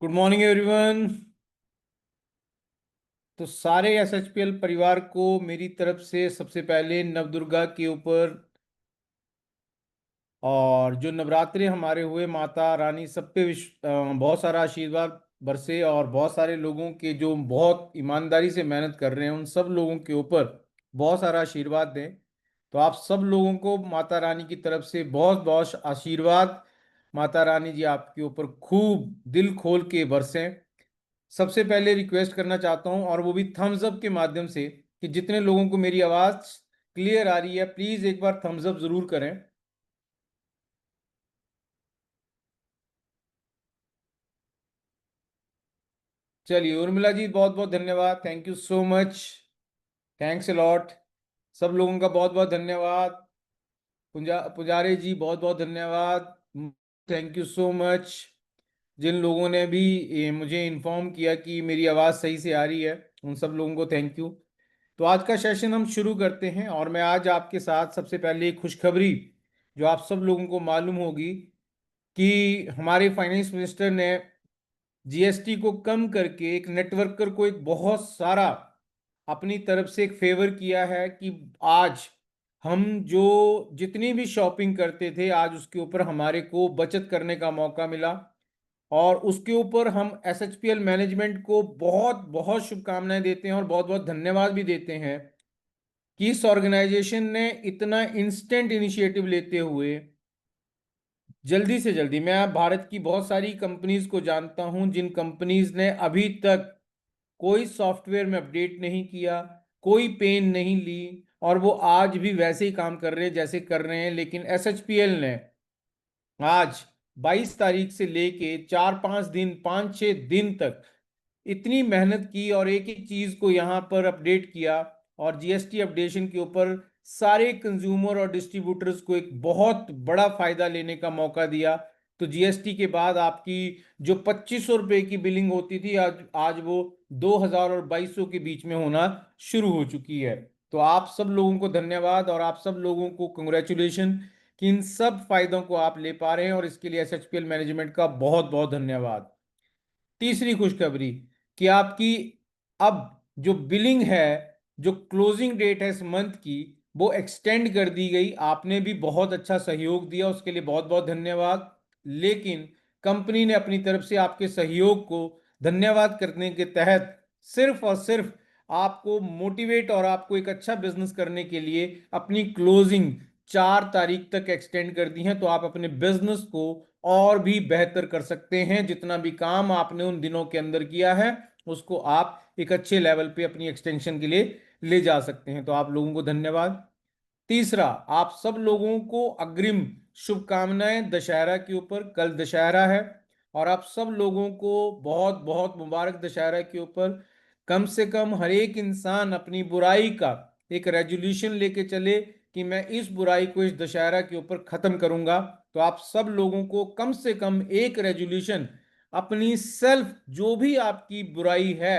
Good morning everyone. तो सारे एसएचपीएल परिवार को मेरी तरफ से सबसे पहले नवदुर्गा के ऊपर और जो नवरात्रे हमारे हुए माता रानी सब पे बहुत सारा आशीर्वाद बरसे और बहुत सारे लोगों के जो बहुत ईमानदारी से मेहनत कर रहे हैं उन सब लोगों के ऊपर बहुत सारा आशीर्वाद दें। तो आप सब लोगों को माता रानी की तरफ से बहुत बहुत आशीर्वाद। माता रानी जी आपके ऊपर खूब दिल खोल के बरसें। सबसे पहले रिक्वेस्ट करना चाहता हूं और वो भी थम्स अप के माध्यम से कि जितने लोगों को मेरी आवाज क्लियर आ रही है प्लीज एक बार थम्स अप जरूर करें। चलिए उर्मिला जी बहुत बहुत धन्यवाद, thank you so much, thanks a lot. सब लोगों का बहुत बहुत धन्यवाद। पुजारी जी बहुत बहुत धन्यवाद, थैंक यू सो मच। जिन लोगों ने भी मुझे इन्फॉर्म किया कि मेरी आवाज़ सही से आ रही है उन सब लोगों को थैंक यू। तो आज का सेशन हम शुरू करते हैं और मैं आज आपके साथ सबसे पहले एक खुशखबरी जो आप सब लोगों को मालूम होगी कि हमारे फाइनेंस मिनिस्टर ने जीएसटी को कम करके एक नेटवर्कर को एक बहुत सारा अपनी तरफ से एक फेवर किया है कि आज हम जो जितनी भी शॉपिंग करते थे आज उसके ऊपर हमारे को बचत करने का मौका मिला। और उसके ऊपर हम एसएचपीएल मैनेजमेंट को बहुत बहुत शुभकामनाएं देते हैं और बहुत बहुत धन्यवाद भी देते हैं कि इस ऑर्गेनाइजेशन ने इतना इंस्टेंट इनिशिएटिव लेते हुए जल्दी से जल्दी, मैं भारत की बहुत सारी कंपनीज को जानता हूं जिन कंपनीज ने अभी तक कोई सॉफ्टवेयर में अपडेट नहीं किया, कोई पेन नहीं ली और वो आज भी वैसे ही काम कर रहे हैं जैसे कर रहे हैं, लेकिन एसएचपीएल ने आज 22 तारीख से लेके 4-5 दिन 5-6 दिन तक इतनी मेहनत की और एक एक चीज को यहां पर अपडेट किया और जीएसटी अपडेशन के ऊपर सारे कंज्यूमर और डिस्ट्रीब्यूटर्स को एक बहुत बड़ा फायदा लेने का मौका दिया। तो जीएसटी के बाद आपकी जो 2500 रुपए की बिलिंग होती थी आज आज वो 2000 और 2200 के बीच में होना शुरू हो चुकी है। तो आप सब लोगों को धन्यवाद और आप सब लोगों को कंग्रेचुलेशन कि इन सब फायदों को आप ले पा रहे हैं और इसके लिए एसएचपीएल मैनेजमेंट का बहुत बहुत धन्यवाद। तीसरी खुशखबरी कि आपकी अब जो बिलिंग है, जो क्लोजिंग डेट है इस मंथ की, वो एक्सटेंड कर दी गई। आपने भी बहुत अच्छा सहयोग दिया, उसके लिए बहुत बहुत धन्यवाद। लेकिन कंपनी ने अपनी तरफ से आपके सहयोग को धन्यवाद करने के तहत सिर्फ और सिर्फ आपको मोटिवेट और आपको एक अच्छा बिजनेस करने के लिए अपनी क्लोजिंग 4 तारीख तक एक्सटेंड कर दी है। तो आप अपने बिजनेस को और भी बेहतर कर सकते हैं, जितना भी काम आपने उन दिनों के अंदर किया है उसको आप एक अच्छे लेवल पे अपनी एक्सटेंशन के लिए ले जा सकते हैं। तो आप लोगों को धन्यवाद। तीसरा, आप सब लोगों को अग्रिम शुभकामनाएं दशहरा के ऊपर। कल दशहरा है और आप सब लोगों को बहुत बहुत मुबारक दशहरा के ऊपर। कम से कम हर एक इंसान अपनी बुराई का एक रेजोल्यूशन लेके चले कि मैं इस बुराई को इस दशहरा के ऊपर खत्म करूंगा। तो आप सब लोगों को कम से कम एक रेजोल्यूशन अपनी सेल्फ, जो भी आपकी बुराई है,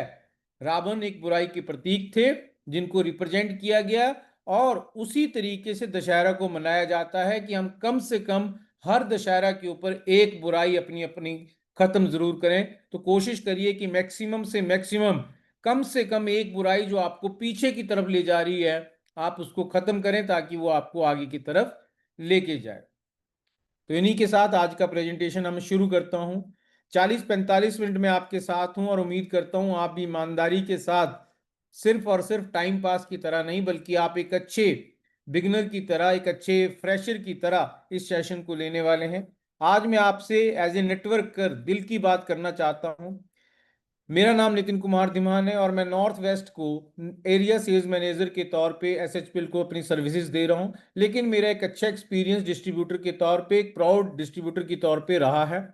रावण एक बुराई के प्रतीक थे जिनको रिप्रेजेंट किया गया और उसी तरीके से दशहरा को मनाया जाता है कि हम कम से कम हर दशहरा के ऊपर एक बुराई अपनी अपनी खत्म जरूर करें। तो कोशिश करिए कि मैक्सिमम से मैक्सिमम कम से कम एक बुराई जो आपको पीछे की तरफ ले जा रही है आप उसको खत्म करें ताकि वो आपको आगे की तरफ लेके जाए। तो इन्हीं के साथ आज का प्रेजेंटेशन हम शुरू करता हूं। 40-45 मिनट में आपके साथ हूं और उम्मीद करता हूं आप भी ईमानदारी के साथ सिर्फ और सिर्फ टाइम पास की तरह नहीं बल्कि आप एक अच्छे बिगनर की तरह, एक अच्छे फ्रेशर की तरह इस सेशन को लेने वाले हैं। आज मैं आपसे एज ए नेटवर्कर दिल की बात करना चाहता हूं। मेरा नाम नितिन कुमार धीमान है और मैं नॉर्थ वेस्ट को एरिया सेल्स मैनेजर के तौर पे एसएचपीएल को अपनी सर्विसेज दे रहा हूं। लेकिन मेरा एक अच्छा एक्सपीरियंस डिस्ट्रीब्यूटर के तौर पे, एक प्राउड डिस्ट्रीब्यूटर के तौर पे रहा है।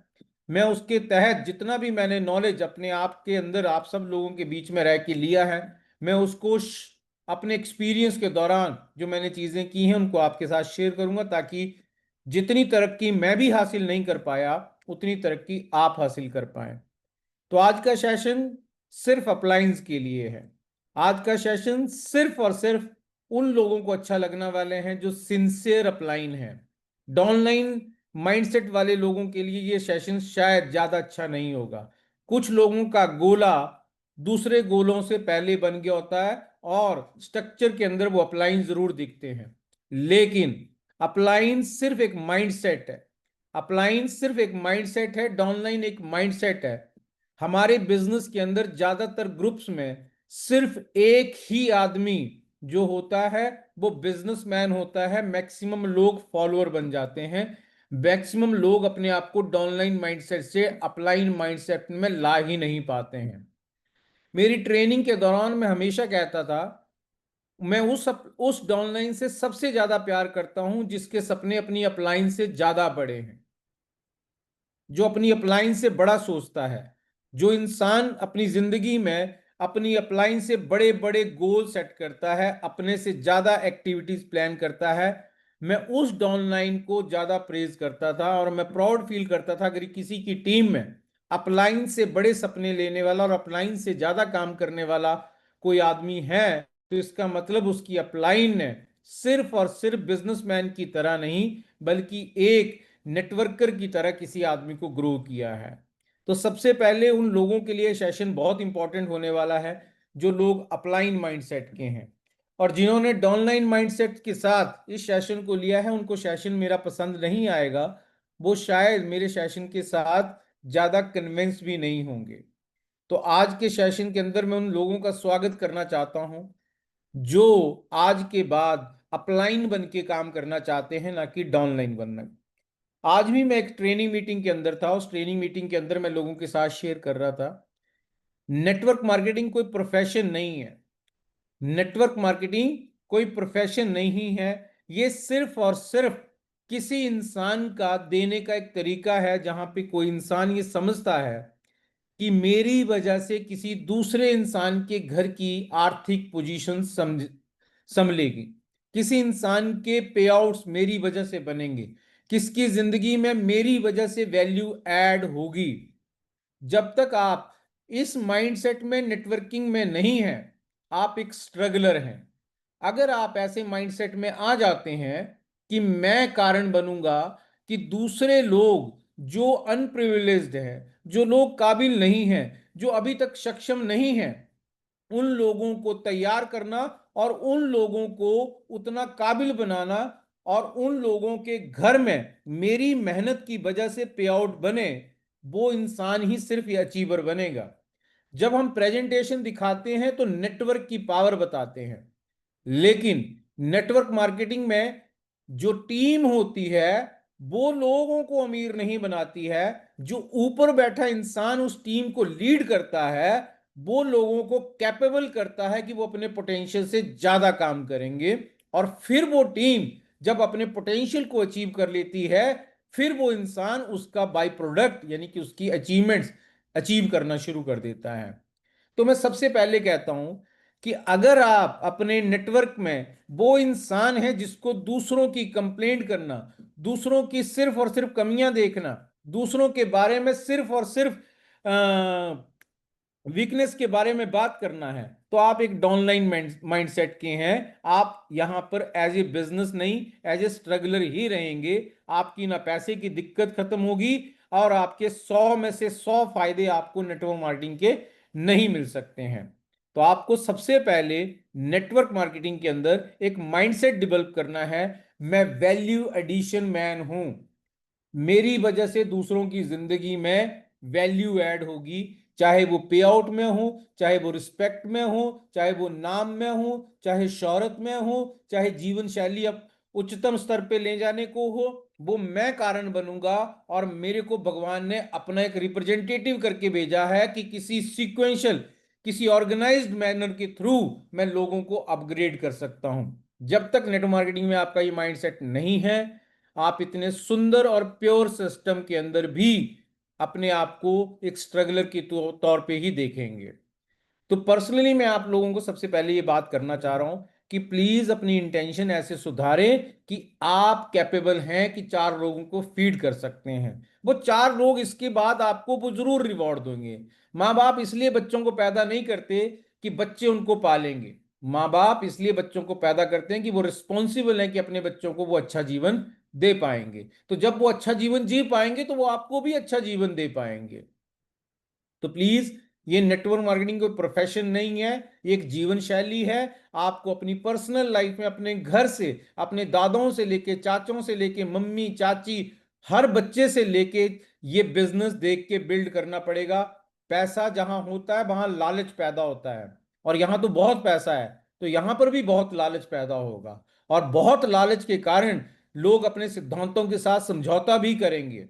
मैं उसके तहत जितना भी मैंने नॉलेज अपने आप के अंदर आप सब लोगों के बीच में रह के लिया है, मैं उसको अपने एक्सपीरियंस के दौरान जो मैंने चीजें की हैं उनको आपके साथ शेयर करूंगा ताकि जितनी तरक्की मैं भी हासिल नहीं कर पाया उतनी तरक्की आप हासिल कर पाए। तो आज का सेशन सिर्फ अपलायंस के लिए है। आज का सेशन सिर्फ और सिर्फ उन लोगों को अच्छा लगने वाले हैं जो सिंसियर अपलाइन हैं। डाउनलाइन माइंडसेट वाले लोगों के लिए ये सेशन शायद ज्यादा अच्छा नहीं होगा। कुछ लोगों का गोला दूसरे गोलों से पहले बन गया होता है और स्ट्रक्चर के अंदर वो अपलाइन जरूर दिखते हैं, लेकिन अपलाइन सिर्फ एक माइंडसेट है। अपलाइन सिर्फ एक माइंडसेट है, डाउनलाइन एक माइंडसेट है। हमारे बिजनेस के अंदर ज्यादातर ग्रुप्स में सिर्फ एक ही आदमी जो होता है वो बिजनेसमैन होता है। मैक्सिमम लोग फॉलोअर बन जाते हैं। मैक्सिमम लोग अपने आप को डाउनलाइन माइंडसेट से अपलाइन माइंडसेट में ला ही नहीं पाते हैं। मेरी ट्रेनिंग के दौरान मैं हमेशा कहता था, मैं उस डाउनलाइन से सबसे ज्यादा प्यार करता हूं जिसके सपने अपनी अपलाइन से ज्यादा बड़े हैं, जो अपनी अपलाइन से बड़ा सोचता है। जो इंसान अपनी जिंदगी में अपनी अपलाइन से बड़े बड़े गोल सेट करता है, अपने से ज्यादा एक्टिविटीज प्लान करता है, मैं उस डाउनलाइन को ज्यादा प्रेज करता था। और मैं प्राउड फील करता था अगर किसी की टीम में अपलाइन से बड़े सपने लेने वाला और अपलाइन से ज्यादा काम करने वाला कोई आदमी है, तो इसका मतलब उसकी अपलाइन ने सिर्फ और सिर्फ बिजनेसमैन की तरह नहीं बल्कि एक नेटवर्कर की तरह किसी आदमी को ग्रो किया है। तो सबसे पहले उन लोगों के लिए सेशन बहुत इंपॉर्टेंट होने वाला है जो लोग अपलाइन माइंडसेट के हैं, और जिन्होंने डाउनलाइन माइंडसेट के साथ इस सेशन को लिया है उनको सेशन मेरा पसंद नहीं आएगा। वो शायद मेरे सेशन के साथ ज्यादा कन्विंस भी नहीं होंगे। तो आज के सेशन के अंदर मैं उन लोगों का स्वागत करना चाहता हूं जो आज के बाद अपलाइन बन के काम करना चाहते हैं, ना कि डाउनलाइन बनना। आज भी मैं एक ट्रेनिंग मीटिंग के अंदर था। उस ट्रेनिंग मीटिंग के अंदर मैं लोगों के साथ शेयर कर रहा था, नेटवर्क मार्केटिंग कोई प्रोफेशन नहीं है। नेटवर्क मार्केटिंग कोई प्रोफेशन नहीं है। ये सिर्फ और सिर्फ किसी इंसान का देने का एक तरीका है जहां पे कोई इंसान ये समझता है कि मेरी वजह से किसी दूसरे इंसान के घर की आर्थिक पोजीशन संभलेगी, किसी इंसान के पे आउट्स मेरी वजह से बनेंगे, किसकी जिंदगी में मेरी वजह से वैल्यू ऐड होगी। जब तक आप इस माइंडसेट में नेटवर्किंग में नहीं हैं, आप एक स्ट्रगलर हैं। अगर आप ऐसे माइंडसेट में आ जाते हैं कि मैं कारण बनूंगा कि दूसरे लोग जो अनप्रिविलेज्ड हैं, जो लोग काबिल नहीं हैं, जो अभी तक सक्षम नहीं हैं, उन लोगों को तैयार करना और उन लोगों को उतना काबिल बनाना और उन लोगों के घर में मेरी मेहनत की वजह से पे आउट बने, वो इंसान ही सिर्फ ये अचीवर बनेगा। जब हम प्रेजेंटेशन दिखाते हैं तो नेटवर्क की पावर बताते हैं, लेकिन नेटवर्क मार्केटिंग में जो टीम होती है वो लोगों को अमीर नहीं बनाती है। जो ऊपर बैठा इंसान उस टीम को लीड करता है वो लोगों को कैपेबल करता है कि वो अपने पोटेंशियल से ज्यादा काम करेंगे। और फिर वो टीम जब अपने पोटेंशियल को अचीव कर लेती है, फिर वो इंसान उसका बाय प्रोडक्ट यानी कि उसकी अचीवमेंट्स अचीव करना शुरू कर देता है। तो मैं सबसे पहले कहता हूं कि अगर आप अपने नेटवर्क में वो इंसान है जिसको दूसरों की कंप्लेंट करना, दूसरों की सिर्फ और सिर्फ कमियां देखना, दूसरों के बारे में सिर्फ और सिर्फ वीकनेस के बारे में बात करना है, तो आप एक डाउनलाइन माइंडसेट के हैं। आप यहां पर एज ए बिजनेस नहीं, एज ए स्ट्रगलर ही रहेंगे। आपकी ना पैसे की दिक्कत खत्म होगी और आपके 100 में से 100 फायदे आपको नेटवर्क मार्केटिंग के नहीं मिल सकते हैं। तो आपको सबसे पहले नेटवर्क मार्केटिंग के अंदर एक माइंडसेट डेवलप करना है। मैं वैल्यू एडिशन मैन हूं, मेरी वजह से दूसरों की जिंदगी में वैल्यू ऐड होगी, चाहे वो पे आउट में हो, चाहे वो रिस्पेक्ट में हो, चाहे वो नाम में हो, चाहे शोहरत में हो, चाहे जीवन शैली अब उच्चतम स्तर पे ले जाने को हो, वो मैं कारण बनूंगा। और मेरे को भगवान ने अपना एक रिप्रेजेंटेटिव करके भेजा है कि किसी सीक्वेंशियल, किसी ऑर्गेनाइज्ड मैनर के थ्रू मैं लोगों को अपग्रेड कर सकता हूं। जब तक नेटवर्क मार्केटिंग में आपका ये माइंडसेट नहीं है, आप इतने सुंदर और प्योर सिस्टम के अंदर भी अपने आप को एक स्ट्रगलर के तौर पे ही देखेंगे। तो पर्सनली मैं आप लोगों को सबसे पहले ये बात करना चाह रहा हूं कि प्लीज अपनी इंटेंशन ऐसे सुधारें कि आप कैपेबल हैं कि 4 लोगों को फीड कर सकते हैं। वो 4 लोग इसके बाद आपको वो जरूर रिवॉर्ड देंगे। माँ बाप इसलिए बच्चों को पैदा नहीं करते कि बच्चे उनको पालेंगे। माँ बाप इसलिए बच्चों को पैदा करते हैं कि वो रिस्पॉन्सिबल हैं कि अपने बच्चों को वो अच्छा जीवन दे पाएंगे। तो जब वो अच्छा जीवन जी पाएंगे तो वो आपको भी अच्छा जीवन दे पाएंगे। तो प्लीज, ये नेटवर्क मार्केटिंग कोई प्रोफेशन नहीं है, ये एक जीवन शैली है। आपको अपनी पर्सनल लाइफ में अपने घर से, अपने दादाओं से लेके, चाचों से लेके, मम्मी चाची, हर बच्चे से लेके ये बिजनेस देख के बिल्ड करना पड़ेगा। पैसा जहां होता है वहां लालच पैदा होता है, और यहां तो बहुत पैसा है, तो यहां पर भी बहुत लालच पैदा होगा, और बहुत लालच के कारण लोग अपने सिद्धांतों के साथ समझौता भी करेंगे।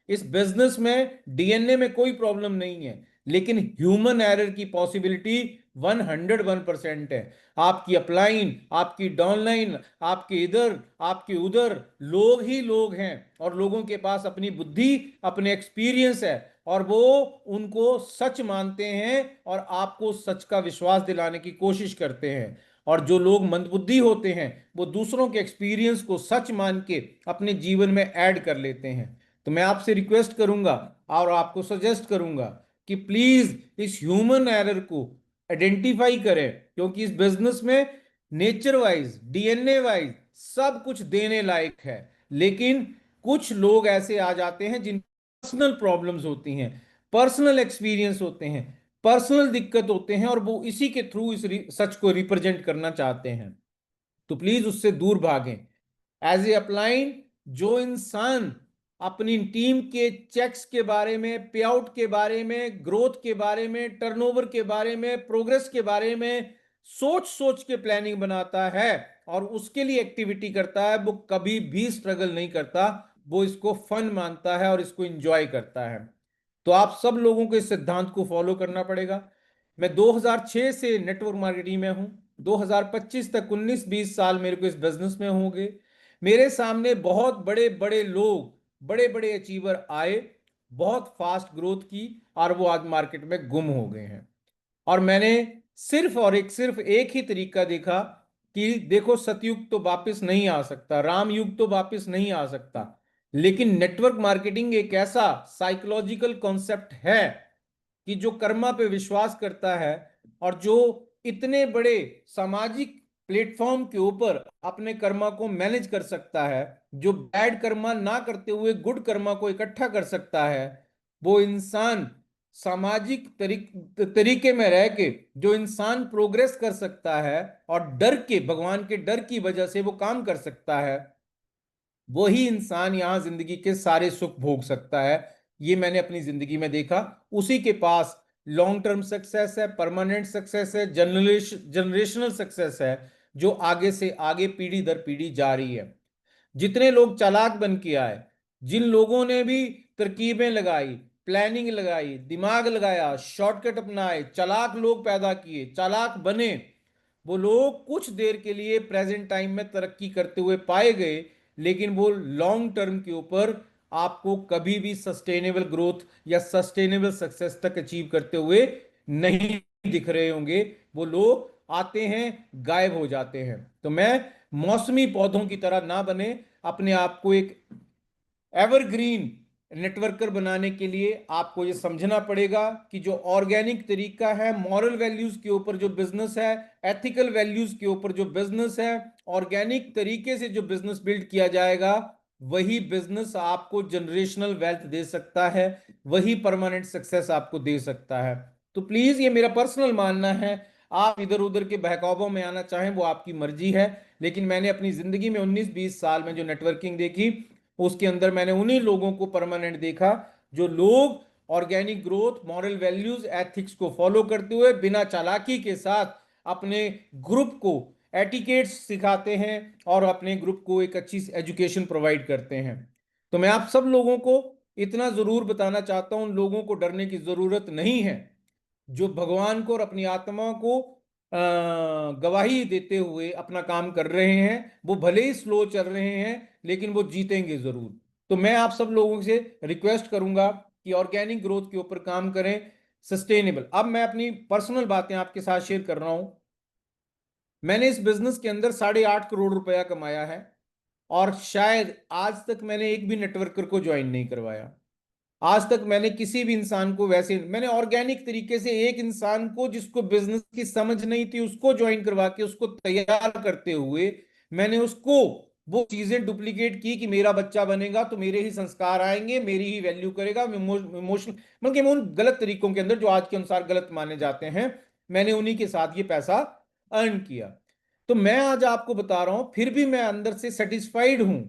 इस बिजनेस में डीएनए में कोई प्रॉब्लम नहीं है, लेकिन ह्यूमन एरर की पॉसिबिलिटी 101% है। आपकी अपलाइन, आपकी डाउनलाइन, आपके इधर, आपके उधर, लोग ही लोग हैं, और लोगों के पास अपनी बुद्धि, अपने एक्सपीरियंस है, और वो उनको सच मानते हैं और आपको सच का विश्वास दिलाने की कोशिश करते हैं। और जो लोग मंदबुद्धि होते हैं वो दूसरों के एक्सपीरियंस को सच मान के अपने जीवन में ऐड कर लेते हैं। तो मैं आपसे रिक्वेस्ट करूंगा और आपको सजेस्ट करूंगा कि प्लीज इस ह्यूमन एरर को आइडेंटिफाई करें, क्योंकि इस बिजनेस में नेचर वाइज, डीएनए वाइज सब कुछ देने लायक है, लेकिन कुछ लोग ऐसे आ जाते हैं जिन पर्सनल प्रॉब्लम्स होती हैं, पर्सनल एक्सपीरियंस होते हैं, पर्सनल दिक्कत होते हैं, और वो इसी के थ्रू इस सच को रिप्रेजेंट करना चाहते हैं। तो प्लीज उससे दूर भागें। एज ए अपलाइन, जो इंसान अपनी टीम के चेक्स के बारे में, पे आउट के बारे में, ग्रोथ के बारे में, टर्नओवर के बारे में, प्रोग्रेस के बारे में सोच सोच के प्लानिंग बनाता है और उसके लिए एक्टिविटी करता है, वो कभी भी स्ट्रगल नहीं करता, वो इसको फन मानता है और इसको एंजॉय करता है। तो आप सब लोगों को इस सिद्धांत को फॉलो करना पड़ेगा। मैं 2006 से नेटवर्क मार्केटिंग में हूं, 2025 तक 19-20 साल मेरे को इस बिजनेस में होंगे। मेरे सामने बहुत बड़े बड़े लोग, बड़े बड़े अचीवर आए, बहुत फास्ट ग्रोथ की, और वो आज मार्केट में गुम हो गए हैं। और मैंने सिर्फ एक ही तरीका देखा कि देखो, सतयुग तो वापस नहीं आ सकता, राम युग तो वापस नहीं आ सकता, लेकिन नेटवर्क मार्केटिंग एक ऐसा साइकोलॉजिकल कॉन्सेप्ट है कि जो कर्मा पे विश्वास करता है, और जो इतने बड़े सामाजिक प्लेटफॉर्म के ऊपर अपने कर्मा को मैनेज कर सकता है, जो बैड कर्मा ना करते हुए गुड कर्मा को इकट्ठा कर सकता है, वो इंसान सामाजिक तरीके में रह के जो इंसान प्रोग्रेस कर सकता है और डर के, भगवान के डर की वजह से वो काम कर सकता है, वही इंसान यहां जिंदगी के सारे सुख भोग सकता है। ये मैंने अपनी जिंदगी में देखा। उसी के पास लॉन्ग टर्म सक्सेस है, परमानेंट सक्सेस है, जनरेशनल सक्सेस है, जो आगे से आगे पीढ़ी दर पीढ़ी जा रही है। जितने लोग चालाक बन के आए, जिन लोगों ने भी तरकीबें लगाई, प्लानिंग लगाई, दिमाग लगाया, शॉर्टकट अपनाए, चालाक लोग पैदा किए, चालाक बने, वो लोग कुछ देर के लिए प्रेजेंट टाइम में तरक्की करते हुए पाए गए, लेकिन वो लॉन्ग टर्म के ऊपर आपको कभी भी सस्टेनेबल ग्रोथ या सस्टेनेबल सक्सेस तक अचीव करते हुए नहीं दिख रहे होंगे। वो लोग आते हैं, गायब हो जाते हैं। तो मैं, मौसमी पौधों की तरह ना बने, अपने आप को एक एवरग्रीन नेटवर्कर बनाने के लिए आपको ये समझना पड़ेगा कि जो ऑर्गेनिक तरीका है, मॉरल वैल्यूज के ऊपर जो बिजनेस है, एथिकल वैल्यूज के ऊपर जो बिजनेस है, ऑर्गेनिक तरीके से जो बिजनेस बिल्ड किया जाएगा, वही बिजनेस आपको जनरेशनल वेल्थ दे सकता है, वही परमानेंट सक्सेस आपको दे सकता है। तो प्लीज, ये मेरा पर्सनल मानना है। आप इधर उधर के बहकावों में आना चाहें वो आपकी मर्जी है, लेकिन मैंने अपनी जिंदगी में 19-20 साल में जो नेटवर्किंग देखी, उसके अंदर मैंने उन्हीं लोगों को परमानेंट देखा, जो लोग organic growth, moral values, ethics को फॉलो करते हुए बिना चालाकी के साथ अपने ग्रुप को एटिकेट्स सिखाते हैं और अपने ग्रुप को एक अच्छी एजुकेशन प्रोवाइड करते हैं। तो मैं आप सब लोगों को इतना जरूर बताना चाहता हूं, उन लोगों को डरने की जरूरत नहीं है जो भगवान को और अपनी आत्मा को गवाही देते हुए अपना काम कर रहे हैं। वो भले ही स्लो चल रहे हैं, लेकिन वो जीतेंगे जरूर। तो मैं आप सब लोगों से रिक्वेस्ट करूंगा कि ऑर्गेनिक ग्रोथ के ऊपर काम करें, सस्टेनेबल। अब मैं अपनी पर्सनल बातें आपके साथ शेयर कर रहा हूं। मैंने इस बिजनेस के अंदर 8.5 करोड़ रुपया कमाया है, और शायद आज तक मैंने एक भी नेटवर्कर को ज्वाइन नहीं करवाया। आज तक मैंने किसी भी इंसान को, वैसे मैंने ऑर्गेनिक तरीके से एक इंसान को जिसको बिजनेस की समझ नहीं थी उसको ज्वाइन करवा के उसको तैयार करते हुए मैंने उसको वो चीजें डुप्लीकेट की कि मेरा बच्चा बनेगा तो मेरे ही संस्कार आएंगे, मेरी ही वैल्यू करेगा, इमोशनल, बल्कि उन गलत तरीकों के अंदर जो आज के अनुसार गलत माने जाते हैं, मैंने उन्हीं के साथ ये पैसा अर्न किया। तो मैं आज आपको बता रहा हूं, फिर भी मैं अंदर से सेटिस्फाइड हूं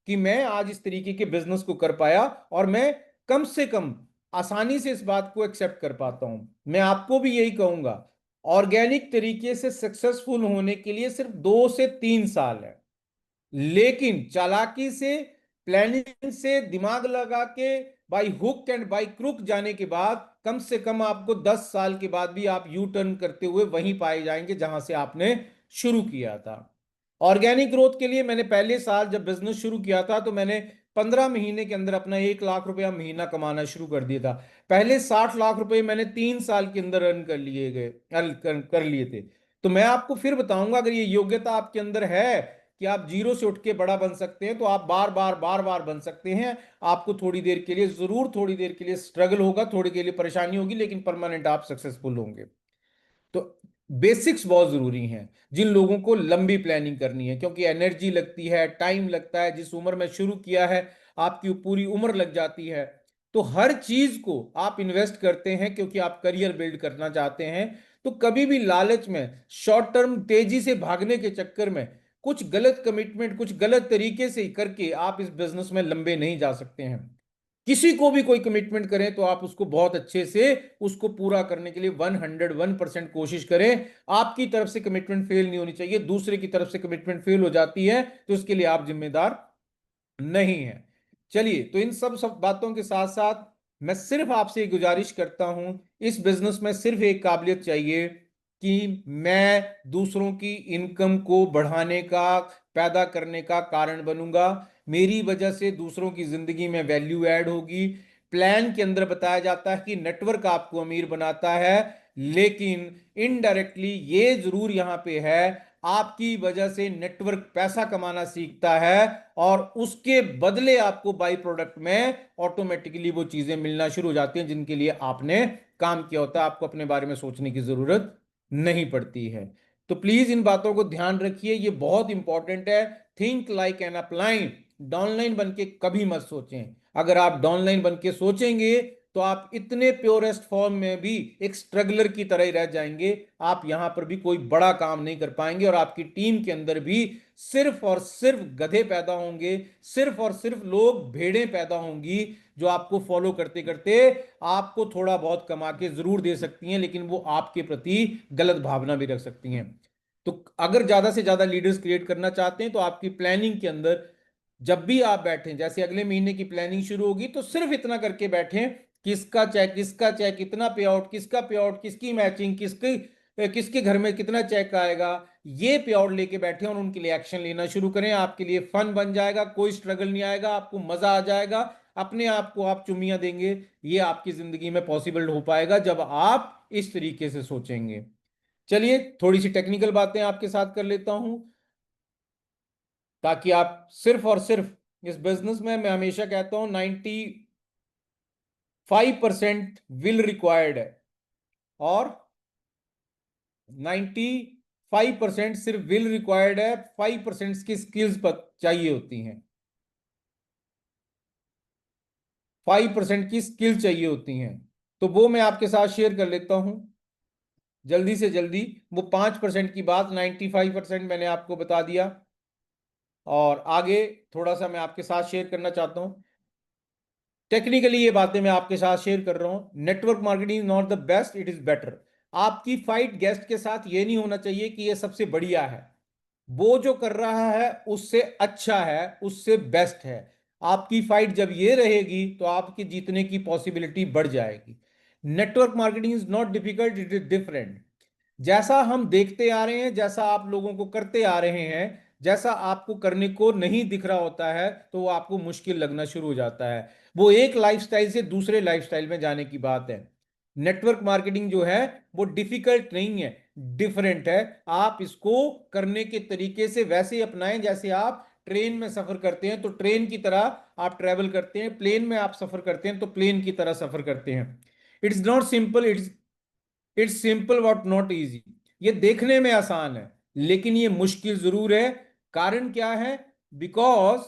कि मैं आज इस तरीके के बिजनेस को कर पाया, और मैं कम से कम आसानी से इस बात को एक्सेप्ट कर पाता हूं। मैं आपको भी यही कहूंगा, ऑर्गेनिक तरीके से सक्सेसफुल होने के लिए सिर्फ 2 से 3 साल है, लेकिन चालाकी से, प्लानिंग से, दिमाग लगा के, by hook and by crook जाने के बाद कम से कम आपको 10 साल के बाद भी आप यू टर्न करते हुए वहीं पाए जाएंगे जहां से आपने शुरू किया था। ऑर्गेनिक ग्रोथ के लिए मैंने पहले साल जब बिजनेस शुरू किया था तो मैंने 15 महीने के अंदर अपना 1 लाख रुपया महीना कमाना शुरू कर दिया था। पहले 60 लाख रुपए मैंने 3 साल के अंदर अर्न कर लिए गए, कर लिए थे। तो मैं आपको फिर बताऊंगा, अगर ये योग्यता आपके अंदर है कि आप जीरो से उठ के बड़ा बन सकते हैं, तो आप बार बार बार बार बन सकते हैं। आपको थोड़ी देर के लिए, जरूर थोड़ी देर के लिए स्ट्रगल होगा, थोड़ी के लिए परेशानी होगी, लेकिन परमानेंट आप सक्सेसफुल होंगे। तो बेसिक्स बहुत जरूरी हैं जिन लोगों को लंबी प्लानिंग करनी है, क्योंकि एनर्जी लगती है, टाइम लगता है। जिस उम्र में शुरू किया है, आपकी पूरी उम्र लग जाती है। तो हर चीज को आप इन्वेस्ट करते हैं क्योंकि आप करियर बिल्ड करना चाहते हैं। तो कभी भी लालच में, शॉर्ट टर्म तेजी से भागने के चक्कर में, कुछ गलत कमिटमेंट, कुछ गलत तरीके से करके आप इस बिजनेस में लंबे नहीं जा सकते हैं। किसी को भी कोई कमिटमेंट करें तो आप उसको बहुत अच्छे से, उसको पूरा करने के लिए 101% कोशिश करें। आपकी तरफ से कमिटमेंट फेल नहीं होनी चाहिए, दूसरे की तरफ से कमिटमेंट फेल हो जाती है तो उसके लिए आप जिम्मेदार नहीं है। चलिए, तो इन सब सब बातों के साथ साथ मैं सिर्फ आपसे गुजारिश करता हूं, इस बिजनेस में सिर्फ एक काबिलियत चाहिए कि मैं दूसरों की इनकम को बढ़ाने का, पैदा करने का कारण बनूंगा। मेरी वजह से दूसरों की जिंदगी में वैल्यू ऐड होगी। प्लान के अंदर बताया जाता है कि नेटवर्क आपको अमीर बनाता है, लेकिन इनडायरेक्टली ये जरूर यहां पे है, आपकी वजह से नेटवर्क पैसा कमाना सीखता है, और उसके बदले आपको बाई प्रोडक्ट में ऑटोमेटिकली वो चीजें मिलना शुरू हो जाती हैं जिनके लिए आपने काम किया होता है। आपको अपने बारे में सोचने की जरूरत नहीं पड़ती है। तो प्लीज इन बातों को ध्यान रखिए, ये बहुत इंपॉर्टेंट है। Think like an upline. Downline बन के कभी मत सोचें। अगर आप डाउनलाइन बन के सोचेंगे तो आप इतने प्योरेस्ट फॉर्म में भी एक स्ट्रगलर की तरह ही रह जाएंगे। आप यहां पर भी कोई बड़ा काम नहीं कर पाएंगे, और आपकी टीम के अंदर भी सिर्फ और सिर्फ गधे पैदा होंगे, सिर्फ और सिर्फ लोग, भेड़ें पैदा होंगी जो आपको फॉलो करते करते आपको थोड़ा बहुत कमा के जरूर दे सकती हैं, लेकिन वो आपके प्रति गलत भावना भी रख सकती हैं। तो अगर ज्यादा से ज्यादा लीडर्स क्रिएट करना चाहते हैं तो आपकी प्लानिंग के अंदर जब भी आप बैठें, जैसे अगले महीने की प्लानिंग शुरू होगी, तो सिर्फ इतना करके बैठें, किसका चेक, किसका चेक, कितना पे आउट, किसका पे आउट, किसकी मैचिंग, किसके किसके घर में कितना चेक आएगा, ये पे आउट लेके बैठे और उनके लिए एक्शन लेना शुरू करें। आपके लिए फन बन जाएगा, कोई स्ट्रगल नहीं आएगा, आपको मजा आ जाएगा, अपने आप को आप चुम्मियां देंगे। ये आपकी जिंदगी में पॉसिबल हो पाएगा जब आप इस तरीके से सोचेंगे। चलिए, थोड़ी सी टेक्निकल बातें आपके साथ कर लेता हूं, ताकि आप सिर्फ और सिर्फ इस बिजनेस में, मैं हमेशा कहता हूं 95% विल रिक्वायर्ड है, और 95% सिर्फ विल रिक्वायर्ड है, 5% की स्किल्स पर चाहिए होती हैं। 5% की स्किल चाहिए होती हैं। तो वो मैं आपके साथ शेयर कर लेता हूं जल्दी से जल्दी। वो 5% की बात, 95% मैंने आपको बता दिया, और आगे थोड़ा सा मैं आपके साथ शेयर करना चाहता हूं। टेक्निकली ये बातें मैं आपके साथ शेयर कर रहा हूं। Network marketing is not the best, it is better. आपकी फाइट गेस्ट के साथ ये नहीं होना चाहिए कि ये सबसे बढ़िया है, वो जो कर रहा है उससे अच्छा है, उससे बेस्ट है। आपकी फाइट जब ये रहेगी तो आपकी जीतने की पॉसिबिलिटी बढ़ जाएगी। Network marketing is not difficult, it is different. जैसा हम देखते आ रहे हैं, जैसा आप लोगों को करते आ रहे हैं, जैसा आपको करने को नहीं दिख रहा होता है, तो वो आपको मुश्किल लगना शुरू हो जाता है। वो एक लाइफस्टाइल से दूसरे लाइफस्टाइल में जाने की बात है। नेटवर्क मार्केटिंग जो है वो डिफिकल्ट नहीं है, डिफरेंट है। आप इसको करने के तरीके से वैसे ही अपनाएं जैसे आप ट्रेन में सफर करते हैं तो ट्रेन की तरह आप ट्रेवल करते हैं, प्लेन में आप सफर करते हैं तो प्लेन की तरह सफर करते हैं। It's not simple, it's simple but not easy. ये देखने में आसान है, लेकिन ये मुश्किल जरूर है। कारण क्या है? बिकॉज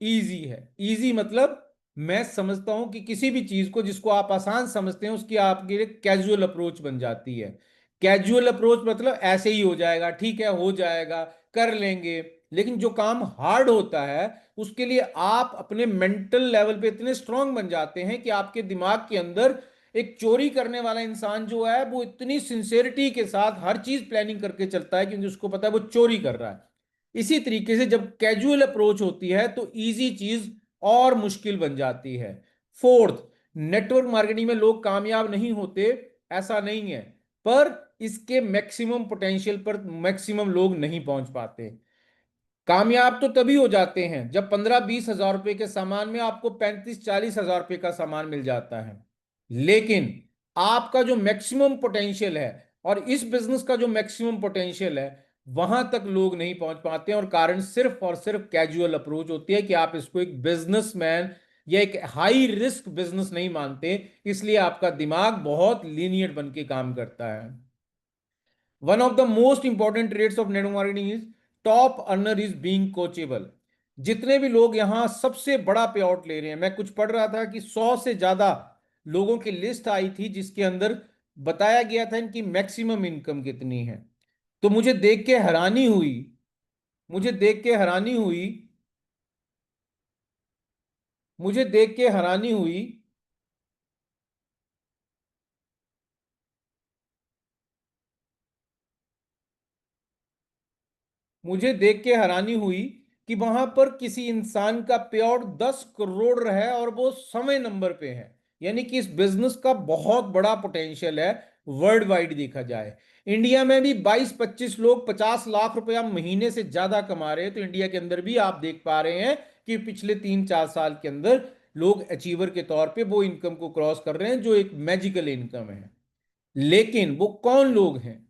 इजी है। इजी मतलब मैं समझता हूं कि किसी भी चीज को जिसको आप आसान समझते हैं उसकी आपके लिए कैजुअल अप्रोच बन जाती है। कैजुअल अप्रोच मतलब ऐसे ही हो जाएगा, ठीक है, हो जाएगा, कर लेंगे। लेकिन जो काम हार्ड होता है उसके लिए आप अपने मेंटल लेवल पे इतने स्ट्रांग बन जाते हैं कि आपके दिमाग के अंदर एक चोरी करने वाला इंसान जो है वो इतनी सिंसेरिटी के साथ हर चीज प्लानिंग करके चलता है क्योंकि उसको पता है वो चोरी कर रहा है। इसी तरीके से जब कैजुअल अप्रोच होती है तो इजी चीज और मुश्किल बन जाती है। फोर्थ, नेटवर्क मार्केटिंग में लोग कामयाब नहीं होते ऐसा नहीं है, पर इसके मैक्सिमम पोटेंशियल पर मैक्सिमम लोग नहीं पहुंच पाते। कामयाब तो तभी हो जाते हैं जब 15-20 हजार रुपए के सामान में आपको 35-40 हजार रुपए का सामान मिल जाता है। लेकिन आपका जो मैक्सिमम पोटेंशियल है और इस बिजनेस का जो मैक्सिमम पोटेंशियल है वहां तक लोग नहीं पहुंच पाते हैं, और कारण सिर्फ और सिर्फ कैजुअल अप्रोच होती है कि आप इसको एक बिजनेसमैन या एक हाई रिस्क बिजनेस नहीं मानते, इसलिए आपका दिमाग बहुत लीनियट बन के काम करता है। One of the most important traits of network marketing is top earner is being coachable. जितने भी लोग यहां सबसे बड़ा पे आउट ले रहे हैं, मैं कुछ पढ़ रहा था कि 100 से ज्यादा लोगों की लिस्ट आई थी जिसके अंदर बताया गया था इनकी मैक्सिमम इनकम कितनी है। तो मुझे देख के हैरानी हुई, मुझे देख के हैरानी हुई, मुझे देख के हैरानी हुई मुझे देख के हैरानी हुई कि वहां पर किसी इंसान का पे आउट 10 करोड़ है और वो समय नंबर पे है। यानी कि इस बिजनेस का बहुत बड़ा पोटेंशियल है वर्ल्ड वाइड देखा जाए। इंडिया में भी 22-25 लोग 50 लाख रुपया महीने से ज्यादा कमा रहे हैं, तो इंडिया के अंदर भी आप देख पा रहे हैं कि पिछले 3-4 साल के अंदर लोग अचीवर के तौर पे वो इनकम को क्रॉस कर रहे हैं जो एक मैजिकल इनकम है। लेकिन वो कौन लोग हैं?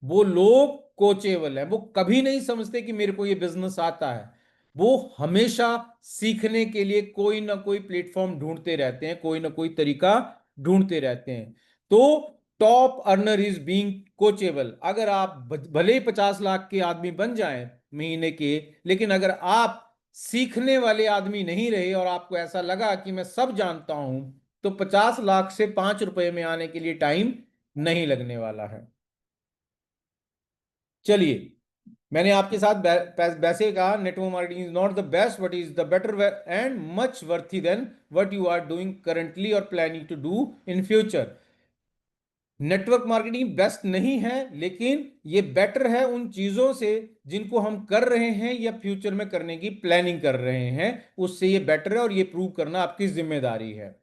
वो लोग कोचेबल है, वो कभी नहीं समझते कि मेरे को ये बिजनेस आता है। वो हमेशा सीखने के लिए कोई ना कोई प्लेटफॉर्म ढूंढते रहते हैं, कोई ना कोई तरीका ढूंढते रहते हैं। तो top earner is being coachable. अगर आप भले ही 50 लाख के आदमी बन जाएं महीने के, लेकिन अगर आप सीखने वाले आदमी नहीं रहे और आपको ऐसा लगा कि मैं सब जानता हूं, तो 50 लाख से 5 रुपए में आने के लिए टाइम नहीं लगने वाला है। चलिए, मैंने आपके साथ वैसे कहा network marketing is not the best but is the better and much worthy then what you are doing currently और planning to do in future. Network marketing best नहीं है, लेकिन ये बेटर है उन चीजों से जिनको हम कर रहे हैं या फ्यूचर में करने की प्लानिंग कर रहे हैं। उससे ये बेटर है और ये प्रूव करना आपकी जिम्मेदारी है।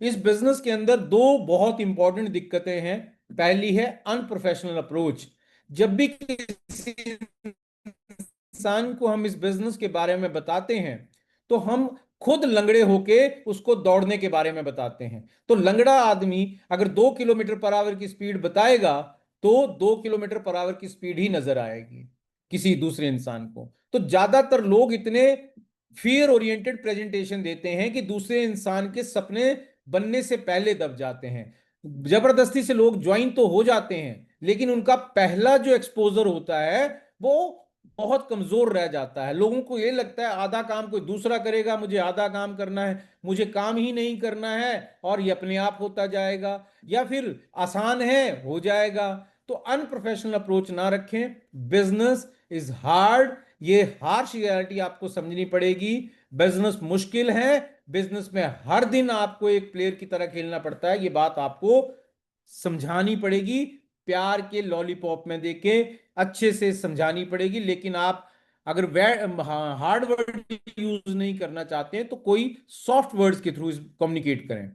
इस बिजनेस के अंदर दो बहुत इंपॉर्टेंट दिक्कतें हैं। पहली है अनप्रोफेशनल अप्रोच। जब भी किसी इंसान को हम इस बिजनेस के बारे में बताते हैं तो हम खुद लंगड़े होके उसको दौड़ने के बारे में बताते हैं। तो लंगड़ा आदमी अगर 2 किलोमीटर पर आवर की स्पीड बताएगा तो 2 किलोमीटर पर आवर की स्पीड ही नजर आएगी किसी दूसरे इंसान को। तो ज्यादातर लोग इतने फियर ओरिएंटेड प्रेजेंटेशन देते हैं कि दूसरे इंसान के सपने बनने से पहले दब जाते हैं। जबरदस्ती से लोग ज्वाइन तो हो जाते हैं, लेकिन उनका पहला जो एक्सपोजर होता है वो बहुत कमजोर रह जाता है। लोगों को ये लगता है आधा काम कोई दूसरा करेगा, मुझे आधा काम करना है, मुझे काम ही नहीं करना है और ये अपने आप होता जाएगा, या फिर आसान है हो जाएगा। तो अनप्रोफेशनल अप्रोच ना रखें। बिजनेस इज हार्ड, ये हार्श रियलिटी आपको समझनी पड़ेगी। बिजनेस मुश्किल है, बिजनेस में हर दिन आपको एक प्लेयर की तरह खेलना पड़ता है, ये बात आपको समझानी पड़ेगी। प्यार के लॉलीपॉप में देके अच्छे से समझानी पड़ेगी। लेकिन आप अगर हार्ड वर्ड यूज नहीं करना चाहते हैं तो कोई सॉफ्ट वर्ड्स के थ्रू कम्युनिकेट करें।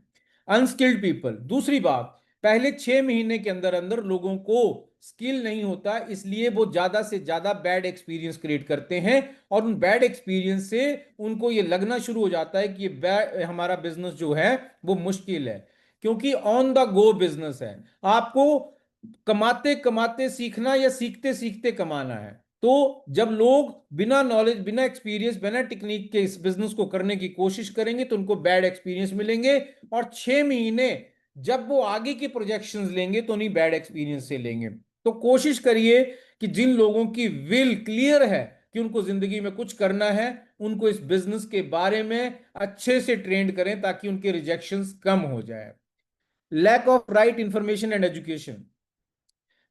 अनस्किल्ड पीपल, दूसरी बात, पहले 6 महीने के अंदर अंदर लोगों को स्किल नहीं होता, इसलिए वो ज्यादा से ज्यादा बैड एक्सपीरियंस क्रिएट करते हैं और उन बैड एक्सपीरियंस से उनको ये लगना शुरू हो जाता है कि ये हमारा बिजनेस जो है वो मुश्किल है। क्योंकि ऑन द गो बिजनेस है, आपको कमाते कमाते सीखना या सीखते सीखते कमाना है। तो जब लोग बिना नॉलेज, बिना एक्सपीरियंस, बिना टेक्निक के इस बिजनेस को करने की कोशिश करेंगे तो उनको बैड एक्सपीरियंस मिलेंगे, और 6 महीने जब वो आगे की प्रोजेक्शंस लेंगे तो उन्हीं बैड एक्सपीरियंस से लेंगे। तो कोशिश करिए कि जिन लोगों की विल क्लियर है कि उनको जिंदगी में कुछ करना है, उनको इस बिजनेस के बारे में अच्छे से ट्रेंड करें ताकि उनके रिजेक्शंस कम हो जाए। Lack of right information and education.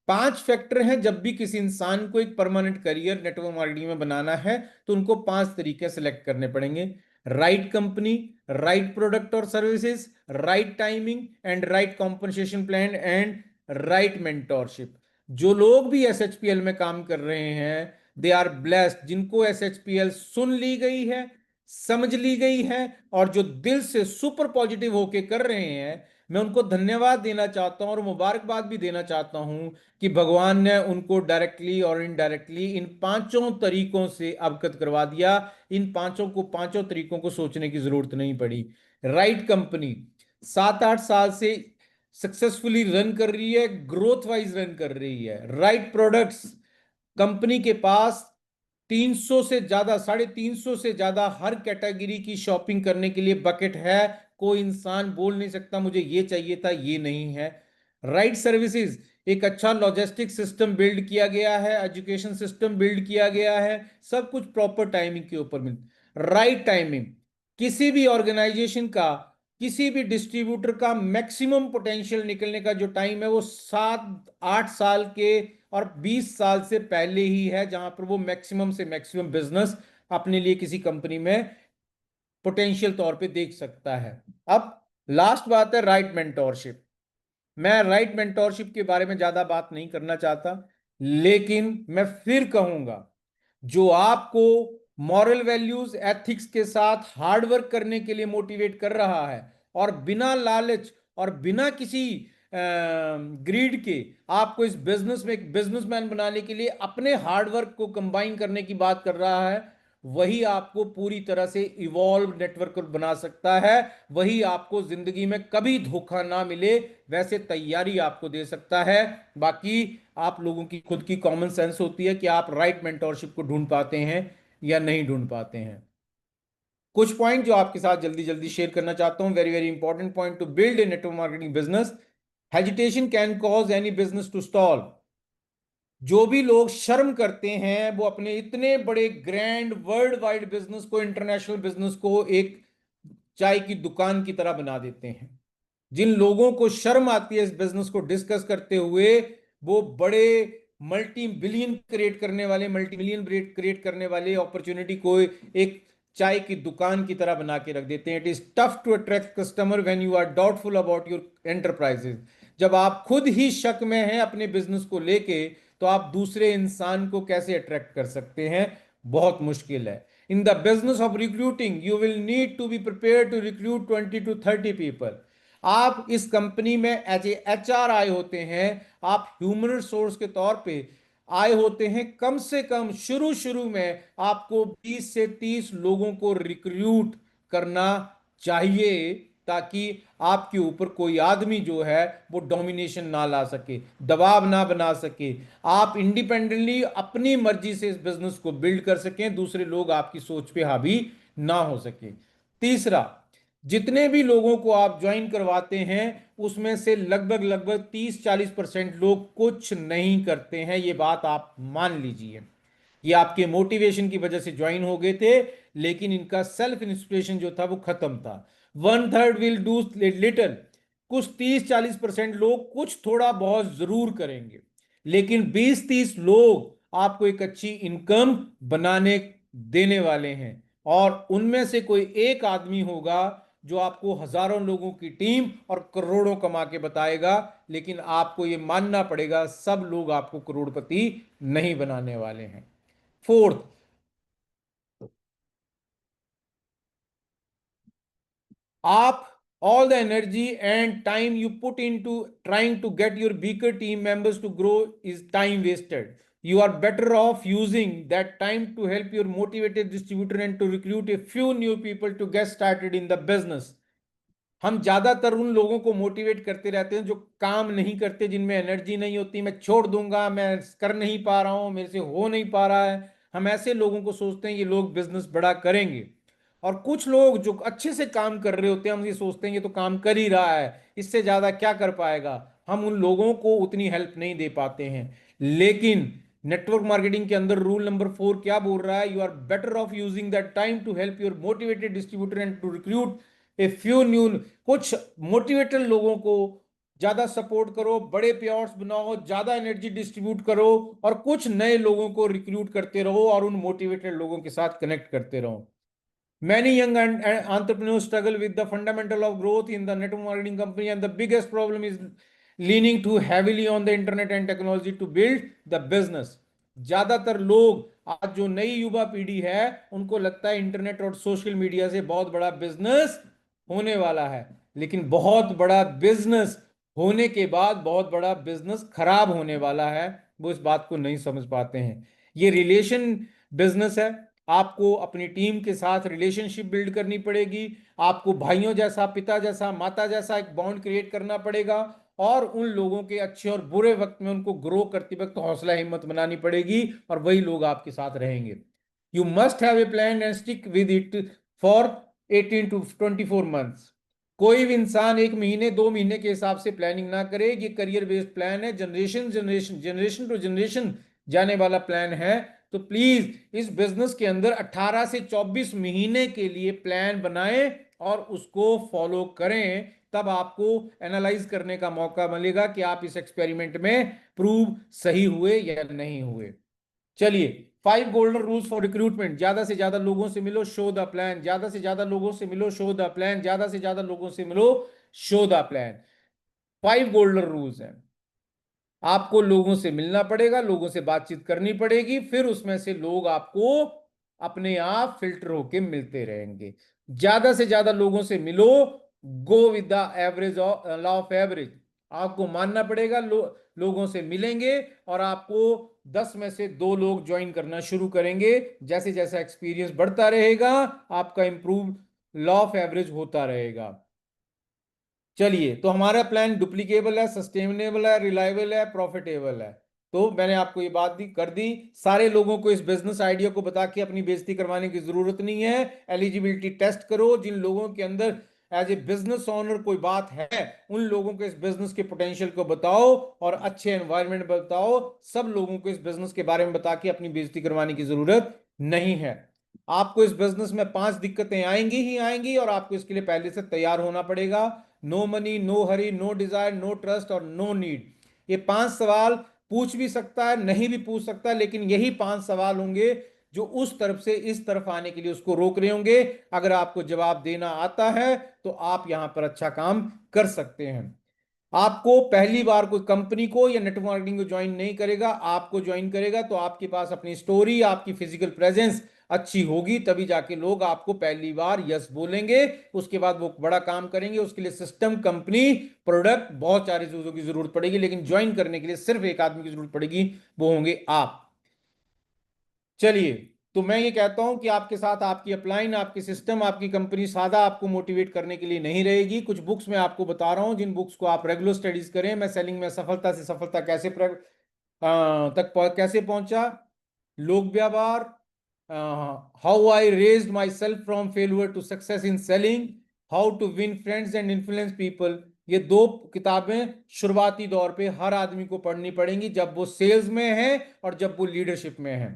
5 factor हैं जब भी किसी इंसान को एक परमानेंट करियर नेटवर्क मार्केटिंग में बनाना है, तो उनको 5 तरीके सेलेक्ट करने पड़ेंगे। राइट कंपनी, राइट प्रोडक्ट और services, right timing and right compensation plan and right mentorship. जो लोग भी एसएचपीएल में काम कर रहे हैं, दे आर ब्लेस्ड, जिनको एसएचपीएल सुन ली गई है, समझ ली गई है, और जो दिल से सुपर पॉजिटिव होके कर रहे हैं, मैं उनको धन्यवाद देना चाहता हूं और मुबारकबाद भी देना चाहता हूं कि भगवान ने उनको डायरेक्टली और इनडायरेक्टली इन 5 तरीकों से अवगत करवा दिया। इन पांचों तरीकों को सोचने की जरूरत नहीं पड़ी। राइट कंपनी 7-8 साल से सक्सेसफुली रन कर रही है, ग्रोथ वाइज रन कर रही है। राइट प्रोडक्ट्स, कंपनी के पास 300 से ज्यादा, 350 से ज्यादा हर कैटेगरी की शॉपिंग करने के लिए बकेट है। कोई इंसान बोल नहीं सकता मुझे ये चाहिए था, ये नहीं है। राइट सर्विसेज, एक अच्छा लॉजिस्टिक सिस्टम बिल्ड किया गया है, एजुकेशन सिस्टम बिल्ड किया गया है, सब कुछ प्रॉपर टाइमिंग के ऊपर मिल। राइट टाइमिंग, किसी भी ऑर्गेनाइजेशन का, किसी भी डिस्ट्रीब्यूटर का मैक्सिमम पोटेंशियल निकलने का जो टाइम है वो 7-8 साल के और 20 साल से पहले ही है, जहां पर वो मैक्सिमम से मैक्सिमम बिजनेस अपने लिए किसी कंपनी में पोटेंशियल तौर पे देख सकता है। अब लास्ट बात है राइट मेंटोरशिप। मैं राइट मेंटोरशिप के बारे में ज्यादा बात नहीं करना चाहता, लेकिन मैं फिर कहूंगा, जो आपको मॉरल वैल्यूज एथिक्स के साथ हार्डवर्क करने के लिए मोटिवेट कर रहा है और बिना लालच और बिना किसी ग्रीड के आपको इस बिजनेस में एक बिजनेसमैन बनाने के लिए अपने हार्डवर्क को कंबाइन करने की बात कर रहा है, वही आपको पूरी तरह से इवॉल्व नेटवर्क बना सकता है। वही आपको जिंदगी में कभी धोखा ना मिले वैसे तैयारी आपको दे सकता है। बाकी आप लोगों की खुद की कॉमन सेंस होती है कि आप राइट मेंटोरशिप को ढूंढ पाते हैं या नहीं ढूंढ पाते हैं। कुछ पॉइंट जो आपके साथ जल्दी जल्दी शेयर करना चाहता हूं, very very important point to build a network marketing business. Hesitation can cause any business to stall. जो भी लोग शर्म करते हैं वो अपने इतने बड़े ग्रैंड वर्ल्ड वाइड बिजनेस को, इंटरनेशनल बिजनेस को एक चाय की दुकान की तरह बना देते हैं। जिन लोगों को शर्म आती है इस बिजनेस को डिस्कस करते हुए, वो बड़े मल्टी बिलियन क्रिएट करने वाले, मल्टी मिलियन क्रिएट करने वाले अपॉर्चुनिटी को एक चाय की दुकान की तरह बना के रख देते हैं। It is tough to attract customer when you are doubtful about your enterprises. जब आप खुद ही शक में हैं अपने बिजनेस को लेके, तो आप दूसरे इंसान को कैसे अट्रैक्ट कर सकते हैं? बहुत मुश्किल है। In the business of recruiting you will need to be prepare to recruit 20 to 30 people. आप इस कंपनी में एज एचआर आए होते हैं, आप ह्यूमन रिसोर्स के तौर पे आए होते हैं। कम से कम शुरू शुरू में आपको 20 से 30 लोगों को रिक्रूट करना चाहिए, ताकि आपके ऊपर कोई आदमी जो है वो डोमिनेशन ना ला सके, दबाव ना बना सके। आप इंडिपेंडेंटली अपनी मर्जी से इस बिजनेस को बिल्ड कर सकें, दूसरे लोग आपकी सोच पे हावी ना हो सके। तीसरा, जितने भी लोगों को आप ज्वाइन करवाते हैं उसमें से लगभग लगभग 30-40% लोग कुछ नहीं करते हैं। ये बात आप मान लीजिए। ये आपके मोटिवेशन की वजह से ज्वाइन हो गए थे, लेकिन इनका सेल्फ इंस्पिरेशन जो था वो खत्म था। 1/3 विल डू लिटिल। कुछ 30-40% लोग कुछ थोड़ा बहुत जरूर करेंगे, लेकिन 20-30 लोग आपको एक अच्छी इनकम बनाने देने वाले हैं। और उनमें से कोई एक आदमी होगा जो आपको हजारों लोगों की टीम और करोड़ों कमा के बताएगा, लेकिन आपको यह मानना पड़ेगा सब लोग आपको करोड़पति नहीं बनाने वाले हैं। फोर्थ, आप all the energy and time you put into trying to get your weaker team members to grow is time wasted. You are better off using that time to help your motivated distributor and to recruit a few new people to get started in the business. हम ज्यादातर उन लोगों को motivate करते रहते हैं जो काम नहीं करते, जिनमें एनर्जी नहीं होती, मैं छोड़ दूंगा, मैं कर नहीं पा रहा हूं, मेरे से हो नहीं पा रहा है। हम ऐसे लोगों को सोचते हैं ये लोग बिजनेस बड़ा करेंगे। और कुछ लोग जो अच्छे से काम कर रहे होते हैं, हम ये सोचते हैं ये तो काम कर ही रहा है, इससे ज्यादा क्या कर पाएगा। हम उन लोगों को उतनी हेल्प नहीं दे पाते हैं। लेकिन नेटवर्क मार्केटिंग के अंदर रूल नंबर 4 क्या बोल रहा है? You are better off using that time to help your motivated distributor and to recruit a few new, कुछ मोटिवेटेड लोगों को ज्यादा सपोर्ट करो, बड़े पेआउट्स बनाओ, ज्यादा एनर्जी डिस्ट्रीब्यूट करो और कुछ नए लोगों को रिक्रूट करते रहो और उन मोटिवेटेड लोगों के साथ कनेक्ट करते रहो। Many young entrepreneurs struggle with the fundamental of growth in the network marketing company, and the biggest problem is leaning too heavily on the internet and technology to build the business. ज्यादातर लोग आज जो नई युवा पीढ़ी है उनको लगता है इंटरनेट और सोशल मीडिया से बहुत बड़ा बिजनेस होने वाला है, लेकिन बहुत बड़ा बिजनेस होने के बाद बहुत बड़ा बिजनेस खराब होने वाला है। वो इस बात को नहीं समझ पाते हैं। ये रिलेशन बिजनेस है। आपको अपनी टीम के साथ रिलेशनशिप बिल्ड करनी पड़ेगी। आपको भाइयों जैसा, पिता जैसा, माता जैसा एक बॉन्ड क्रिएट करना पड़ेगा और उन लोगों के अच्छे और बुरे वक्त में उनको ग्रो करते वक्त हौसला हिम्मत बनानी पड़ेगी और वही लोग आपके साथ रहेंगे। You must have a plan and stick with it for 18 to 24 months। कोई भी इंसान एक महीने 2 महीने के हिसाब से प्लानिंग ना करे। ये करियर बेस्ड प्लान है, जनरेशन टू जनरेशन जाने वाला प्लान है। तो प्लीज इस बिजनेस के अंदर 18 से 24 महीने के लिए प्लान बनाएं और उसको फॉलो करें। तब आपको एनालाइज करने का मौका मिलेगा कि आप इस एक्सपेरिमेंट में प्रूव सही हुए या नहीं हुए। चलिए, 5 गोल्डन रूल्स फॉर रिक्रूटमेंट। ज्यादा से ज्यादा लोगों से मिलो, शो द प्लान। ज्यादा से ज्यादा लोगों से मिलो, शो द प्लान। ज्यादा से ज्यादा लोगों से मिलो, show the plan. 5 golden rules हैं। आपको लोगों से मिलना पड़ेगा, लोगों से बातचीत करनी पड़ेगी, फिर उसमें से लोग आपको अपने आप फिल्टर होके मिलते रहेंगे। ज्यादा से ज्यादा लोगों से मिलो, go with the average, law of average. आपको मानना पड़ेगा, लोगों से मिलेंगे और आपको 10 में से 2 लोग ज्वाइन करना शुरू करेंगे। जैसे जैसा एक्सपीरियंस बढ़ता रहेगा आपका इंप्रूव लॉ ऑफ एवरेज होता रहेगा। चलिए, तो हमारा प्लान डुप्लीकेबल है, सस्टेनेबल है, रिलायबल है, प्रॉफिटेबल है। तो मैंने आपको ये बात दी कर दी। सारे लोगों को इस बिजनेस आइडिया को बता के अपनी बेइज्जती करवाने की जरूरत नहीं है। एलिजिबिलिटी टेस्ट करो। जिन लोगों के अंदर एज ए बिजनेस ओनर कोई बात है, उन लोगों को इस बिजनेस के पोटेंशियल को बताओ और अच्छे एनवायरनमेंट बताओ। सब लोगों को इस बिजनेस के बारे में बता के अपनी बेइज्जती करवाने की जरूरत नहीं है। आपको इस बिजनेस में 5 दिक्कतें आएंगी ही आएंगी और आपको इसके लिए पहले से तैयार होना पड़ेगा। No money, no hurry, no desire, no trust और नो नीड। ये 5 सवाल पूछ भी सकता है, नहीं भी पूछ सकता, लेकिन यही 5 सवाल होंगे जो उस तरफ से इस तरफ आने के लिए उसको रोक रहे होंगे। अगर आपको जवाब देना आता है तो आप यहां पर अच्छा काम कर सकते हैं। आपको पहली बार कोई कंपनी को या नेटवर्क मार्केटिंग को ज्वाइन नहीं करेगा, आपको ज्वाइन करेगा तो आपके पास अपनी स्टोरी, आपकी फिजिकल प्रेजेंस अच्छी होगी, तभी जाके लोग आपको पहली बार यस बोलेंगे। उसके बाद वो बड़ा काम करेंगे। उसके लिए सिस्टम, कंपनी, प्रोडक्ट, बहुत सारी चीजों की जरूरत पड़ेगी, लेकिन ज्वाइन करने के लिए सिर्फ एक आदमी की जरूरत पड़ेगी, वो होंगे आप। चलिए, तो मैं ये कहता हूं कि आपके साथ आपकी अपलाइन, आपकी सिस्टम, आपकी कंपनी सादा आपको मोटिवेट करने के लिए नहीं रहेगी। कुछ बुक्स मैं आपको बता रहा हूं जिन बुक्स को आप रेगुलर स्टडीज करें। मैं सेलिंग में सफलता से सफलता कैसे पहुंचा, लोक व्यापार, how I raised myself from failure to success in selling, how to win friends and influence people. ये 2 किताबें शुरुआती दौर पे हर आदमी को पढ़नी पड़ेंगी, जब वो सेल्स में है और जब वो लीडरशिप में है।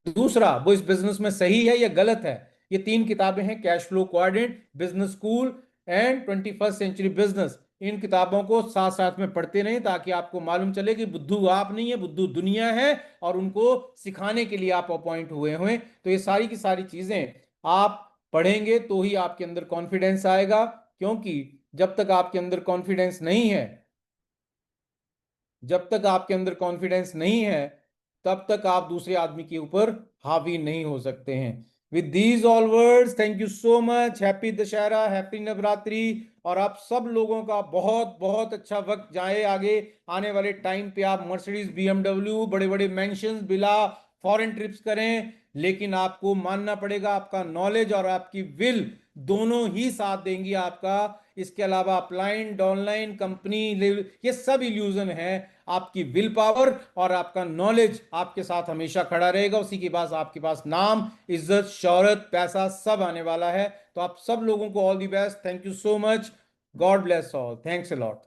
दूसरा, वो इस बिजनेस में सही है या गलत है। ये 3 किताबें हैं, cash flow quadrant, business school and 21st century business. इन किताबों को साथ साथ में पढ़ते रहें ताकि आपको मालूम चले कि बुद्धू आप नहीं है, बुद्धू दुनिया है और उनको सिखाने के लिए आप अपॉइंट हुए हुए। तो ये सारी की सारी चीजें आप पढ़ेंगे तो ही आपके अंदर कॉन्फिडेंस आएगा, क्योंकि जब तक आपके अंदर कॉन्फिडेंस नहीं है, जब तक आपके अंदर कॉन्फिडेंस नहीं है, तब तक आप दूसरे आदमी के ऊपर हावी नहीं हो सकते हैं। With these all words, thank you so much. Happy Dussehra, happy Navratri. और आप सब लोगों का बहुत बहुत अच्छा वक्त जाए आगे। आने वाले टाइम पे आप मर्सिडीज, बीएमडब्ल्यू, बड़े बड़े मैंशंस, बिला, फॉरेन ट्रिप्स करें, लेकिन आपको मानना पड़ेगा आपका नॉलेज और आपकी विल दोनों ही साथ देंगी आपका। इसके अलावा अपलाइन, डाउनलाइन, कंपनी, ये सब इल्यूजन है। आपकी विल पावर और आपका नॉलेज आपके साथ हमेशा खड़ा रहेगा। उसी के पास आपके पास नाम, इज्जत, शौहरत, पैसा सब आने वाला है। तो आप सब लोगों को all the best. Thank you so much. God bless all. Thanks a lot.